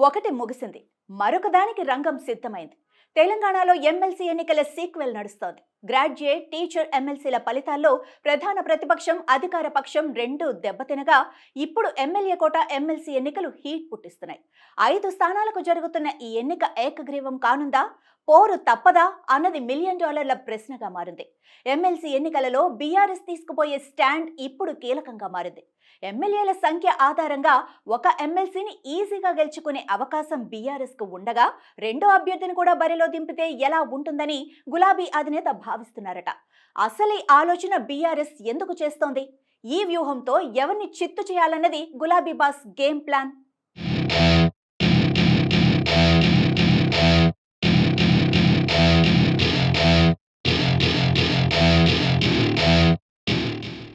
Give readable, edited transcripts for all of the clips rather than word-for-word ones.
ఒకటి ముగిసింది, మరొక దానికి రంగం సిద్ధమైంది. తెలంగాణలో ఎమ్మెల్సీ ఎన్నికల సీక్వెల్ నడుస్తోంది. గ్రాడ్యుయేట్, టీచర్ ఎమ్మెల్సీల ఫలితాల్లో ప్రధాన ప్రతిపక్షం, అధికార పక్షం రెండూ దెబ్బతినగా ఇప్పుడు ఎమ్మెల్యే కోట ఎమ్మెల్సీ ఎన్నికలు హీట్ పుట్టిస్తున్నాయి. 5 స్థానాలకు జరుగుతున్న ఈ ఎన్నిక ఏకగ్రీవం కానుందా, పోరు తప్పదా అన్నది $1 మిలియన్ ప్రశ్నగా మారింది. ఎమ్మెల్సీ ఎన్నికలలో బీఆర్ఎస్ తీసుకుపోయే స్టాండ్ ఇప్పుడు కీలకంగా మారింది. ఎమ్మెల్యేల సంఖ్య ఆధారంగా ఒక ఎమ్మెల్సీని ఈజీగా గెలుచుకునే అవకాశం బీఆర్ఎస్ కు ఉండగా, రెండో అభ్యర్థిని కూడా బరిలో దింపితే ఎలా ఉంటుందని గులాబీ అధినేత భావిస్తున్నారట. అసలు ఈ ఆలోచన బీఆర్ఎస్ ఎందుకు చేస్తోంది? ఈ వ్యూహంతో ఎవరిని చిత్తు చేయాలన్నది గులాబీ బాస్ గేమ్ ప్లాన్.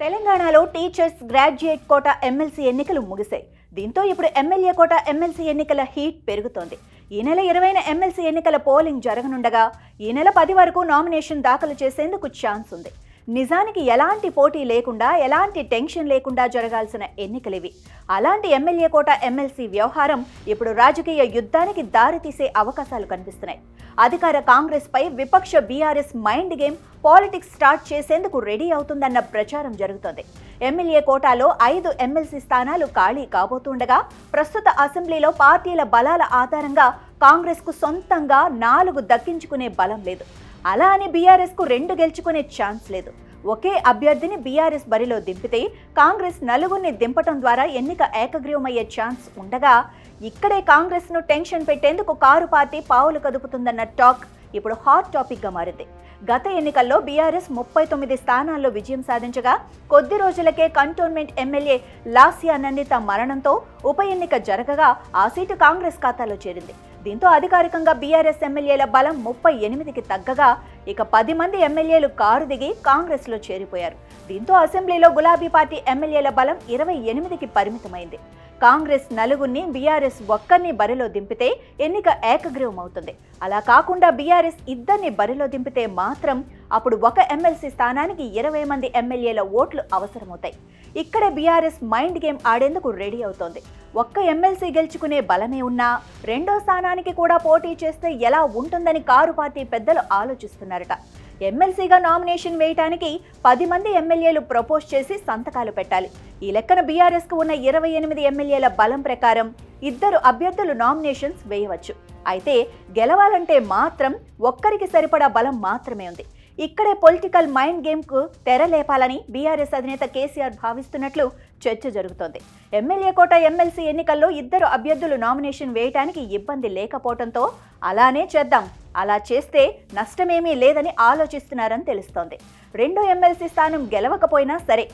తెలంగాణలో టీచర్స్, గ్రాడ్యుయేట్ కోట ఎమ్మెల్సీ ఎన్నికలు ముగిశాయి. దీంతో ఇప్పుడు ఎమ్మెల్యే కోట ఎమ్మెల్సీ ఎన్నికల హీట్ పెరుగుతోంది. ఈ నెల 20న ఎమ్మెల్సీ ఎన్నికల పోలింగ్ జరగనుండగా ఈ నెల 10 వరకు నామినేషన్ దాఖలు చేసేందుకు ఛాన్స్ ఉంది. నిజానికి ఎలాంటి పోటీ లేకుండా, ఎలాంటి టెన్షన్ లేకుండా జరగాల్సిన ఎన్నికలివి. అలాంటి ఎమ్మెల్యే కోట ఎమ్మెల్సీ వ్యవహారం ఇప్పుడు రాజకీయ యుద్ధానికి దారితీసే అవకాశాలు కనిపిస్తున్నాయి. అధికార కాంగ్రెస్ పై విపక్ష BRS mind game politics start చేసేందుకు రెడీ అవుతుందన్న ప్రచారం జరుగుతోంది. ఎమ్మెల్యే కోటాలో 5 ఎమ్మెల్సీ స్థానాలు ఖాళీ కాబోతుండగా, ప్రస్తుత అసెంబ్లీలో పార్టీల బలాల ఆధారంగా కాంగ్రెస్ కు సొంతంగా 4 దక్కించుకునే బలం లేదు. అలా అని బీఆర్ఎస్ కు 2 గెలుచుకునే ఛాన్స్ లేదు. ఒకే అభ్యర్థిని బీఆర్ఎస్ బరిలో దింపితే కాంగ్రెస్ 4ని దింపటం ద్వారా ఎన్నిక ఏకగ్రీవమయ్యే ఛాన్స్ ఉండగా, ఇక్కడే కాంగ్రెస్ ను టెన్షన్ పెట్టేందుకు కారు పార్టీ పావులు కదుపుతుందన్న టాక్ ఇప్పుడు హాట్ టాపిక్ గా మారింది. గత ఎన్నికల్లో బీఆర్ఎస్ 39 స్థానాల్లో విజయం సాధించగా, కొద్ది రోజులకే కంటోన్మెంట్ ఎమ్మెల్యే లాస్యా నందిత మరణంతో ఉప ఎన్నిక జరగగా ఆ సీటు కాంగ్రెస్ ఖాతాలో చేరింది. దీంతో అధికారికంగా బీఆర్ఎస్ ఎమ్మెల్యేల బలం 38కి తగ్గగా, ఇక 10 మంది ఎమ్మెల్యేలు కారు దిగి కాంగ్రెస్ లో చేరిపోయారు. దీంతో అసెంబ్లీలో గులాబీ పార్టీ ఎమ్మెల్యేల బలం 28కి పరిమితమైంది. కాంగ్రెస్ 4ని, బీఆర్ఎస్ 1ని బరిలో దింపితే ఎన్నిక ఏకగ్రీవం అవుతుంది. అలా కాకుండా బీఆర్ఎస్ 2ని బరిలో దింపితే మాత్రం అప్పుడు ఒక ఎమ్మెల్సీ స్థానానికి 20 మంది ఎమ్మెల్యేల ఓట్లు అవసరమవుతాయి. ఇక్కడే బీఆర్ఎస్ మైండ్ గేమ్ ఆడేందుకు రెడీ అవుతోంది. ఒక్క ఎమ్మెల్సీ గెలుచుకునే బలమే ఉన్నా, రెండో స్థానానికి కూడా పోటీ చేస్తే ఎలా ఉంటుందని కారు పార్టీ పెద్దలు ఆలోచిస్తున్నారట. ఎమ్మెల్సీగా నామినేషన్ వేయటానికి 10 మంది ఎమ్మెల్యేలు ప్రపోజ్ చేసి సంతకాలు పెట్టాలి. ఈ లెక్కన బీఆర్ఎస్ కు ఉన్న 28 ఎమ్మెల్యేల బలం ప్రకారం 2 అభ్యర్థులు నామినేషన్స్ వేయవచ్చు. అయితే గెలవాలంటే మాత్రం ఒక్కరికి సరిపడా బలం మాత్రమే ఉంది. ఇక్కడే పొలిటికల్ మైండ్ గేమ్ కు తెరలేపాలని బీఆర్ఎస్ అధినేత కేసీఆర్ భావిస్తున్నట్లు చర్చ జరుగుతోంది. ఎమ్మెల్యే కోట ఎమ్మెల్సీ ఎన్నికల్లో 2 అభ్యర్థులు నామినేషన్ వేయటానికి ఇబ్బంది లేకపోవడంతో అలానే చేద్దాం, అలా చేస్తే నష్టమేమీ లేదని ఆలోచిస్తున్నారని తెలుస్తోంది. రెండో ఎమ్మెల్సీ స్థానం గెలవకపోయినా సరే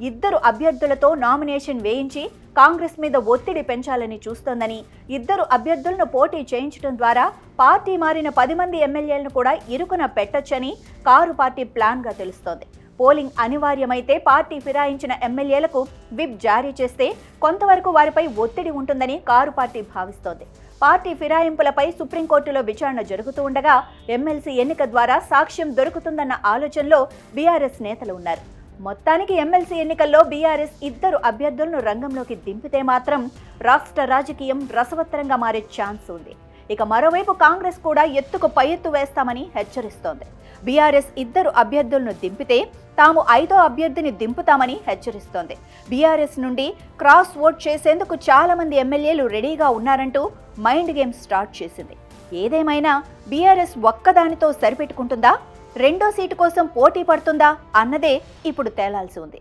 2 అభ్యర్థులతో నామినేషన్ వేయించి కాంగ్రెస్ మీద ఒత్తిడి పెంచాలని చూస్తోందని, 2 అభ్యర్థులను పోటీ చేయించడం ద్వారా పార్టీ మారిన 10 మంది ఎమ్మెల్యేలను కూడా ఇరుకున పెట్టొచ్చని కారు పార్టీ ప్లాన్ గా తెలుస్తోంది. పోలింగ్ అనివార్యమైతే పార్టీ ఫిరాయించిన ఎమ్మెల్యేలకు విప్ జారీ చేస్తే కొంతవరకు వారిపై ఒత్తిడి ఉంటుందని కారు పార్టీ భావిస్తోంది. పార్టీ ఫిరాయింపులపై సుప్రీంకోర్టులో విచారణ జరుగుతూ ఉండగా, ఎమ్మెల్సీ ఎన్నిక ద్వారా సాక్ష్యం దొరుకుతుందన్న ఆలోచనలో బీఆర్ఎస్ నేతలు ఉన్నారు. మొత్తానికి ఎమ్మెల్సీ ఎన్నికల్లో బీఆర్ఎస్ 2 అభ్యర్థులను రంగంలోకి దింపితే మాత్రం రాష్ట్ర రాజకీయం రసవత్తరంగా మారే ఛాన్స్ ఉంది. ఇక మరోవైపు కాంగ్రెస్ కూడా ఎత్తుకు పై ఎత్తు వేస్తామని హెచ్చరిస్తోంది. బీఆర్ఎస్ 2 అభ్యర్థులను దింపితే తాము 5వ అభ్యర్థిని దింపుతామని హెచ్చరిస్తోంది. బీఆర్ఎస్ నుండి క్రాస్ ఓట్ చేసేందుకు చాలా మంది ఎమ్మెల్యేలు రెడీగా ఉన్నారంటూ మైండ్ గేమ్ స్టార్ట్ చేసింది. ఏదేమైనా బీఆర్ఎస్ ఒక్కదానితో సరిపెట్టుకుంటుందా, రెండో సీటు కోసం పోటీ పడుతుందా అన్నదే ఇప్పుడు తేలాల్సి ఉంది.